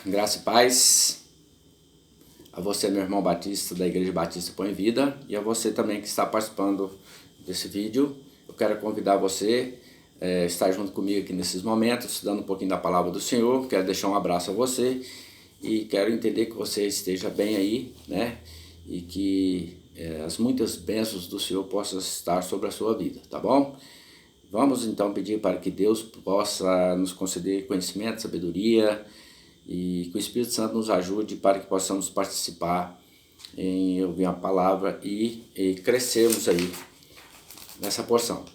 Graça e paz a você, meu irmão batista da Igreja Batista Põe Vida, e a você também que está participando desse vídeo. Eu quero convidar você a estar junto comigo aqui nesses momentos, estudando um pouquinho da palavra do Senhor. Quero deixar um abraço a você e quero entender que você esteja bem aí, né? E que as muitas bênçãos do Senhor possam estar sobre a sua vida, tá bom? Vamos então pedir para que Deus possa nos conceder conhecimento, sabedoria, e que o Espírito Santo nos ajude para que possamos participar em ouvir a palavra e crescermos aí nessa porção.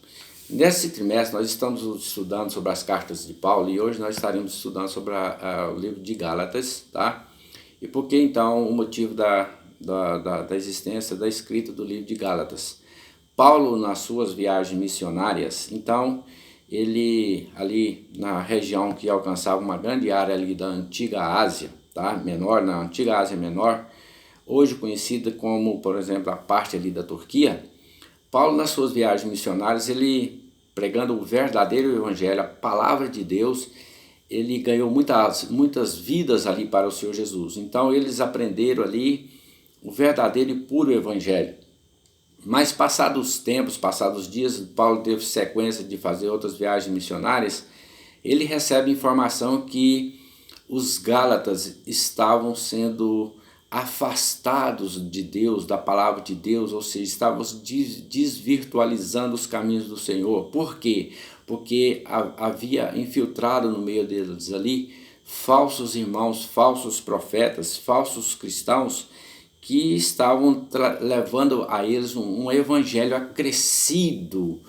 Nesse trimestre nós estamos estudando sobre as cartas de Paulo e hoje nós estaremos estudando sobre o livro de Gálatas, tá? E por que então o motivo da existência da escrita do livro de Gálatas? Paulo, nas suas viagens missionárias, então, ele ali na região que alcançava uma grande área ali da antiga Ásia, tá? Menor, na antiga Ásia Menor, hoje conhecida como, por exemplo, a parte ali da Turquia, Paulo, nas suas viagens missionárias, ele pregando o verdadeiro evangelho, a palavra de Deus, ele ganhou muitas vidas ali para o Senhor Jesus. Então, eles aprenderam ali o verdadeiro e puro evangelho. Mas passados os tempos, passados os dias, Paulo teve sequência de fazer outras viagens missionárias, ele recebe informação que os Gálatas estavam sendo afastados de Deus, da palavra de Deus, ou seja, estavam desvirtualizando os caminhos do Senhor. Por quê? Porque havia infiltrado no meio deles ali falsos irmãos, falsos profetas, falsos cristãos, que estavam levando a eles um evangelho acrescido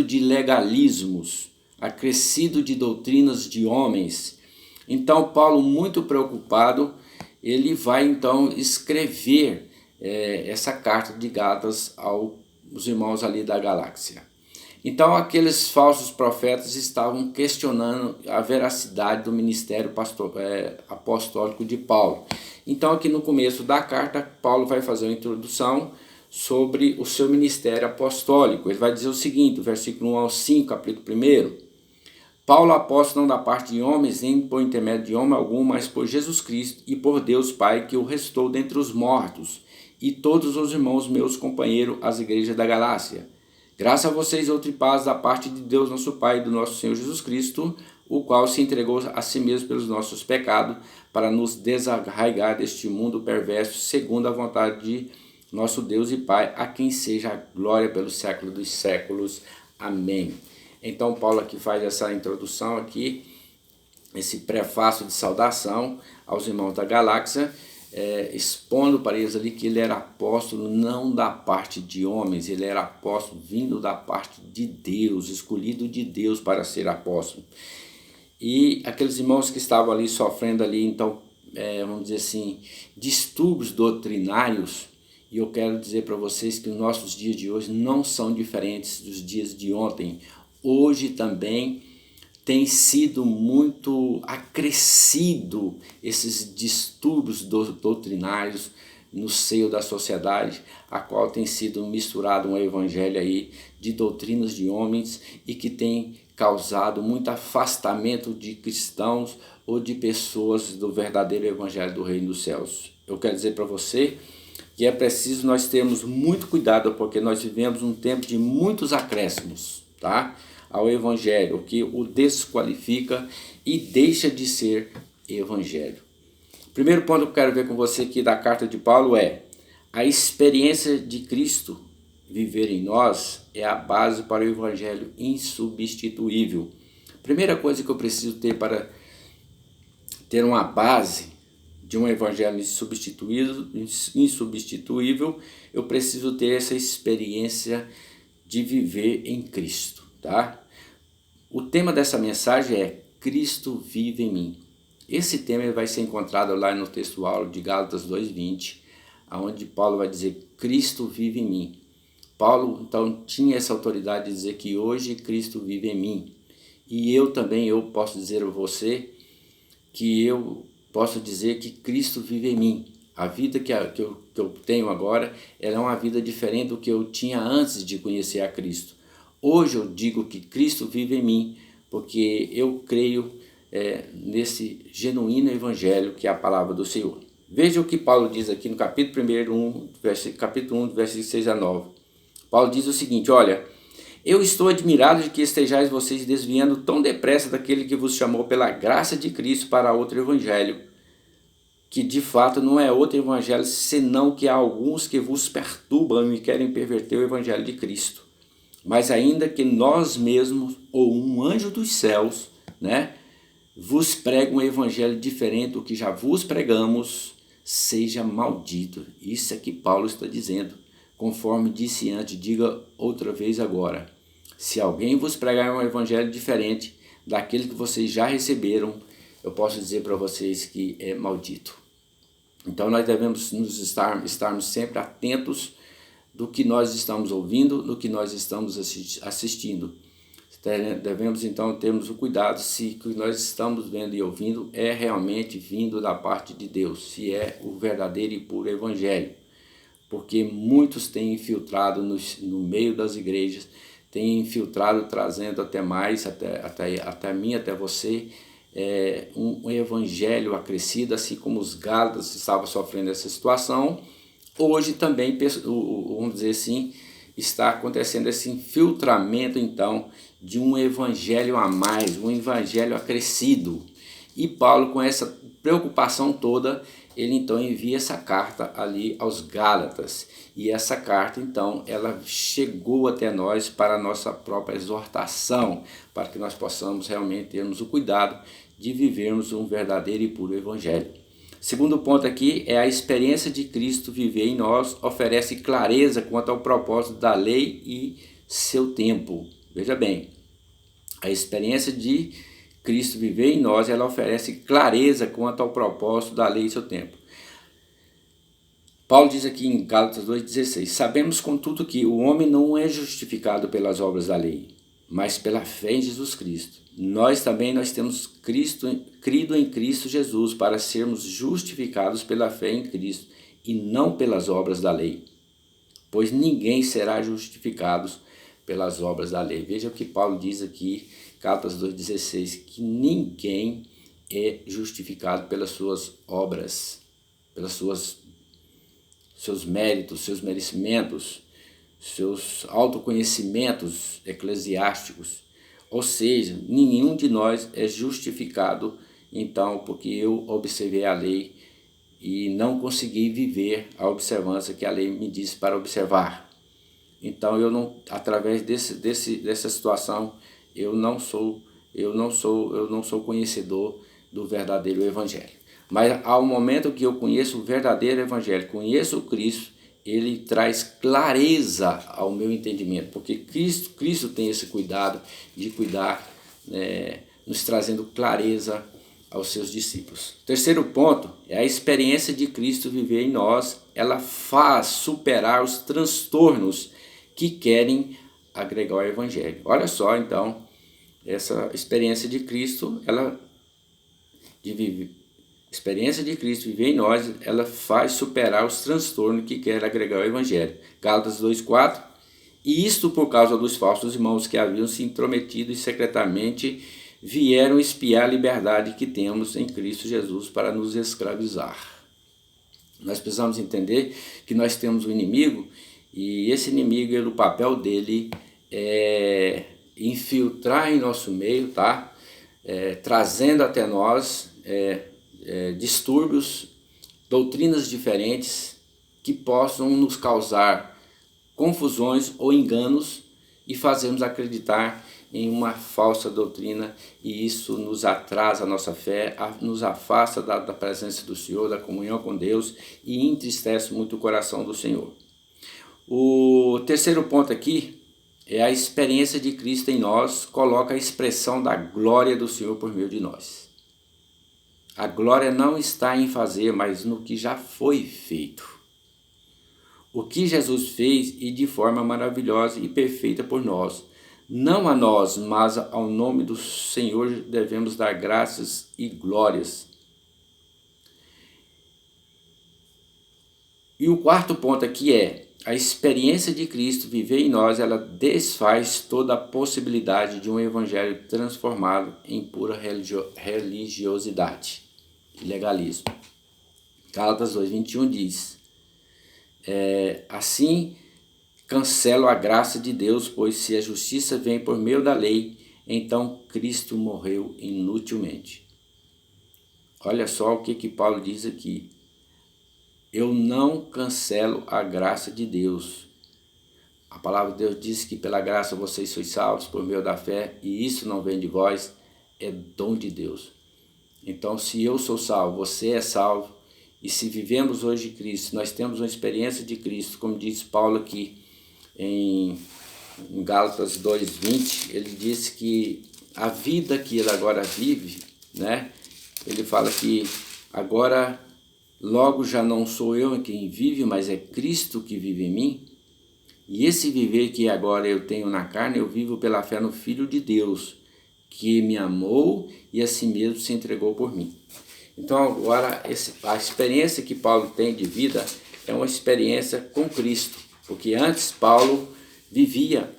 de legalismos, acrescido de doutrinas de homens. Então Paulo, muito preocupado, ele vai então escrever essa carta de Gálatas aos irmãos ali da galáxia. Então aqueles falsos profetas estavam questionando a veracidade do ministério apostólico de Paulo. Então aqui no começo da carta, Paulo vai fazer uma introdução sobre o seu ministério apostólico. Ele vai dizer o seguinte, versículo 1 ao 5, capítulo 1. Paulo, apóstolo, não da parte de homens, nem por intermédio de homem algum, mas por Jesus Cristo e por Deus Pai, que o restou dentre os mortos, e todos os irmãos meus companheiros, as igrejas da Galácia. Graças a vocês, outra paz da parte de Deus, nosso Pai, e do nosso Senhor Jesus Cristo, o qual se entregou a si mesmo pelos nossos pecados, para nos desarraigar deste mundo perverso, segundo a vontade de nosso Deus e Pai, a quem seja a glória pelos séculos dos séculos. Amém. Então Paulo aqui faz essa introdução aqui, esse prefácio de saudação aos irmãos da galáxia, expondo para eles ali que ele era apóstolo não da parte de homens, ele era apóstolo vindo da parte de Deus, escolhido de Deus para ser apóstolo. E aqueles irmãos que estavam ali sofrendo ali, então, vamos dizer assim, distúrbios doutrinários, e eu quero dizer para vocês que os nossos dias de hoje não são diferentes dos dias de ontem. Hoje também tem sido muito acrescido esses distúrbios doutrinários no seio da sociedade, a qual tem sido misturado um evangelho aí de doutrinas de homens e que tem causado muito afastamento de cristãos ou de pessoas do verdadeiro evangelho do reino dos céus. Eu quero dizer para você que é preciso nós termos muito cuidado, porque nós vivemos um tempo de muitos acréscimos, tá? Ao evangelho, o que o desqualifica e deixa de ser evangelho. Primeiro ponto que eu quero ver com você aqui da carta de Paulo é: a experiência de Cristo viver em nós é a base para o evangelho insubstituível. Primeira coisa que eu preciso ter para ter uma base de um evangelho insubstituível, eu preciso ter essa experiência de viver em Cristo, tá? O tema dessa mensagem é Cristo vive em mim. Esse tema vai ser encontrado lá no textual de Gálatas 2:20, onde Paulo vai dizer Cristo vive em mim. Paulo então tinha essa autoridade de dizer que hoje Cristo vive em mim. E eu posso dizer a você que eu posso dizer que Cristo vive em mim. A vida que eu tenho agora, ela é uma vida diferente do que eu tinha antes de conhecer a Cristo. Hoje eu digo que Cristo vive em mim, porque eu creio nesse genuíno evangelho que é a palavra do Senhor. Veja o que Paulo diz aqui no capítulo 1, capítulo 1, versículos 6 a 9. Paulo diz o seguinte: olha, eu estou admirado de que estejais vocês desviando tão depressa daquele que vos chamou pela graça de Cristo para outro evangelho, que de fato não é outro evangelho, senão que há alguns que vos perturbam e querem perverter o evangelho de Cristo. Mas ainda que nós mesmos, ou um anjo dos céus, vos prega um evangelho diferente do que já vos pregamos, seja maldito. Isso é que Paulo está dizendo. Conforme disse antes, diga outra vez agora. Se alguém vos pregar um evangelho diferente daquele que vocês já receberam, eu posso dizer para vocês que é maldito. Então nós devemos estarmos sempre atentos do que nós estamos ouvindo, do que nós estamos assistindo. Devemos então termos o cuidado se o que nós estamos vendo e ouvindo é realmente vindo da parte de Deus, se é o verdadeiro e puro evangelho. Porque muitos têm infiltrado no meio das igrejas, têm infiltrado trazendo até mais, até mim, até você, um evangelho acrescido, assim como os Gálatas estavam sofrendo essa situação. Hoje também, vamos dizer assim, está acontecendo esse infiltramento então de um evangelho a mais, um evangelho acrescido. E Paulo, com essa preocupação toda, ele então envia essa carta ali aos Gálatas. E essa carta então, ela chegou até nós para a nossa própria exortação, para que nós possamos realmente termos o cuidado de vivermos um verdadeiro e puro evangelho. Segundo ponto aqui é a experiência de Cristo viver em nós, oferece clareza quanto ao propósito da lei e seu tempo. Veja bem, a experiência de Cristo viver em nós, ela oferece clareza quanto ao propósito da lei e seu tempo. Paulo diz aqui em Gálatas 2,16, sabemos contudo que o homem não é justificado pelas obras da lei, mas pela fé em Jesus Cristo. Nós temos crido em Cristo Jesus para sermos justificados pela fé em Cristo e não pelas obras da lei, pois ninguém será justificado pelas obras da lei. Veja o que Paulo diz aqui, Gálatas 2,16, que ninguém é justificado pelas suas obras, seus méritos, seus merecimentos, seus autoconhecimentos eclesiásticos. Ou seja, nenhum de nós é justificado, então, porque eu observei a lei e não consegui viver a observância que a lei me disse para observar. Então, eu não, através dessa situação, eu não sou conhecedor do verdadeiro evangelho. Mas ao momento que eu conheço o verdadeiro evangelho, conheço o Cristo, ele traz clareza ao meu entendimento, porque Cristo tem esse cuidado de cuidar, nos trazendo clareza aos seus discípulos. Terceiro ponto é a experiência de Cristo viver em nós, ela faz superar os transtornos que querem agregar ao evangelho. Olha só, então, essa experiência de Cristo, experiência de Cristo viver em nós, ela faz superar os transtornos que quer agregar ao evangelho. Gálatas 2,4, e isto por causa dos falsos irmãos que haviam se intrometido e secretamente vieram espiar a liberdade que temos em Cristo Jesus para nos escravizar. Nós precisamos entender que nós temos um inimigo, e esse inimigo, o papel dele é infiltrar em nosso meio, trazendo até nós distúrbios, doutrinas diferentes que possam nos causar confusões ou enganos e fazermos acreditar em uma falsa doutrina, e isso nos atrasa a nossa fé, nos afasta da presença do Senhor, da comunhão com Deus, e entristece muito o coração do Senhor. O terceiro ponto aqui é a experiência de Cristo em nós, coloca a expressão da glória do Senhor por meio de nós. A glória não está em fazer, mas no que já foi feito. O que Jesus fez e de forma maravilhosa e perfeita por nós. Não a nós, mas ao nome do Senhor devemos dar graças e glórias. E o quarto ponto aqui é a experiência de Cristo viver em nós, ela desfaz toda a possibilidade de um evangelho transformado em pura religiosidade e legalismo. Gálatas 2:21 diz, assim cancelo a graça de Deus, pois se a justiça vem por meio da lei, então Cristo morreu inutilmente. Olha só o que Paulo diz aqui. Eu não cancelo a graça de Deus. A palavra de Deus diz que pela graça vocês sois salvos por meio da fé, e isso não vem de vós, é dom de Deus. Então, se eu sou salvo, você é salvo, e se vivemos hoje Cristo, nós temos uma experiência de Cristo, como diz Paulo aqui em Gálatas 2:20, ele diz que a vida que ele agora vive, né? Ele fala que agora, logo já não sou eu quem vive, mas é Cristo que vive em mim. E esse viver que agora eu tenho na carne, eu vivo pela fé no Filho de Deus, que me amou e a si mesmo se entregou por mim. Então agora a experiência que Paulo tem de vida é uma experiência com Cristo, porque antes Paulo vivia,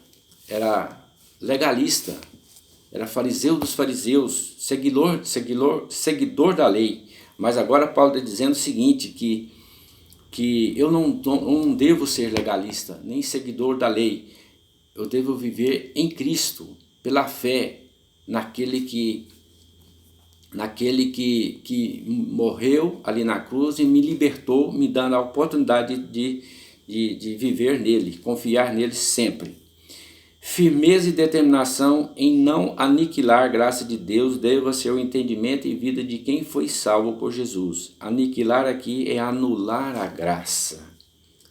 era legalista, era fariseu dos fariseus, seguidor da lei. Mas agora Paulo está dizendo o seguinte, que eu não devo ser legalista, nem seguidor da lei. Eu devo viver em Cristo, pela fé, naquele que morreu ali na cruz e me libertou, me dando a oportunidade de viver nele, confiar nele sempre. Firmeza e determinação em não aniquilar a graça de Deus deva ser o entendimento e vida de quem foi salvo por Jesus. Aniquilar aqui é anular a graça.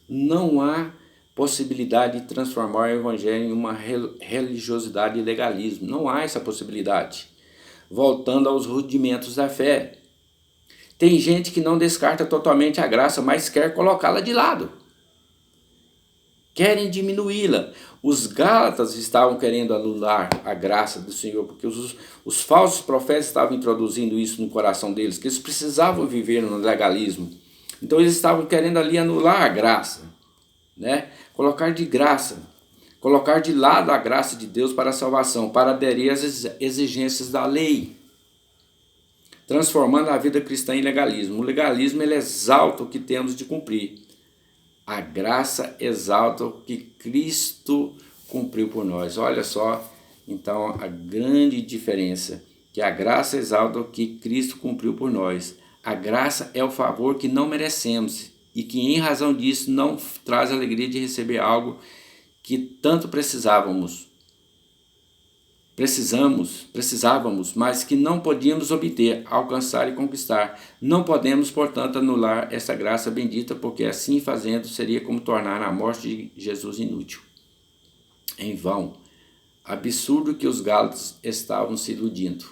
Não há possibilidade de transformar o evangelho em uma religiosidade e legalismo. Não há essa possibilidade. Voltando aos rudimentos da fé. Tem gente que não descarta totalmente a graça, mas quer colocá-la de lado. Querem diminuí-la. Os Gálatas estavam querendo anular a graça do Senhor, porque os falsos profetas estavam introduzindo isso no coração deles, que eles precisavam viver no legalismo. Então eles estavam querendo ali anular a graça, né? Colocar de graça, colocar de lado a graça de Deus para a salvação, para aderir às exigências da lei, transformando a vida cristã em legalismo. O legalismo ele exalta o que temos de cumprir. A graça exalta o que Cristo cumpriu por nós. Olha só, então, a grande diferença, que a graça exalta o que Cristo cumpriu por nós. A graça é o favor que não merecemos e que, em razão disso, não traz alegria de receber algo que tanto precisávamos, mas que não podíamos obter, alcançar e conquistar. Não podemos, portanto, anular essa graça bendita, porque assim fazendo seria como tornar a morte de Jesus inútil. Em vão. Absurdo que os gálatas estavam se iludindo.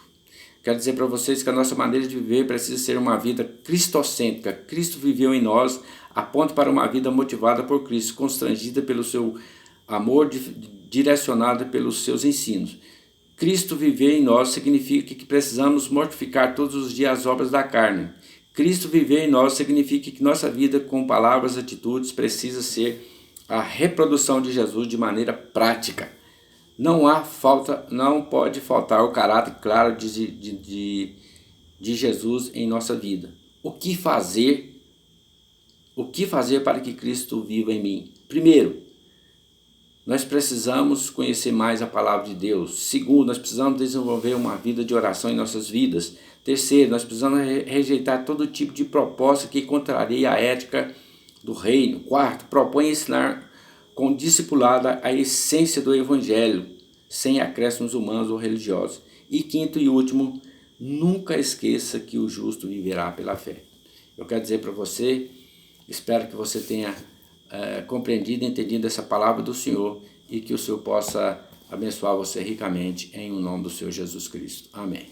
Quero dizer para vocês que a nossa maneira de viver precisa ser uma vida cristocêntrica. Cristo viveu em nós, aponta para uma vida motivada por Cristo, constrangida pelo seu amor, direcionada pelos seus ensinos. Cristo viver em nós significa que precisamos mortificar todos os dias as obras da carne. Cristo viver em nós significa que nossa vida com palavras e atitudes precisa ser a reprodução de Jesus de maneira prática. Não pode faltar o caráter claro de Jesus em nossa vida. O que fazer para que Cristo viva em mim? Primeiro, nós precisamos conhecer mais a palavra de Deus. Segundo, nós precisamos desenvolver uma vida de oração em nossas vidas. Terceiro, nós precisamos rejeitar todo tipo de proposta que contraria a ética do reino. Quarto, propõe ensinar com discipulada a essência do evangelho, sem acréscimos humanos ou religiosos. E quinto e último, nunca esqueça que o justo viverá pela fé. Eu quero dizer para você, espero que você tenha compreendido e entendido essa palavra do Senhor e que o Senhor possa abençoar você ricamente em nome do Senhor Jesus Cristo. Amém.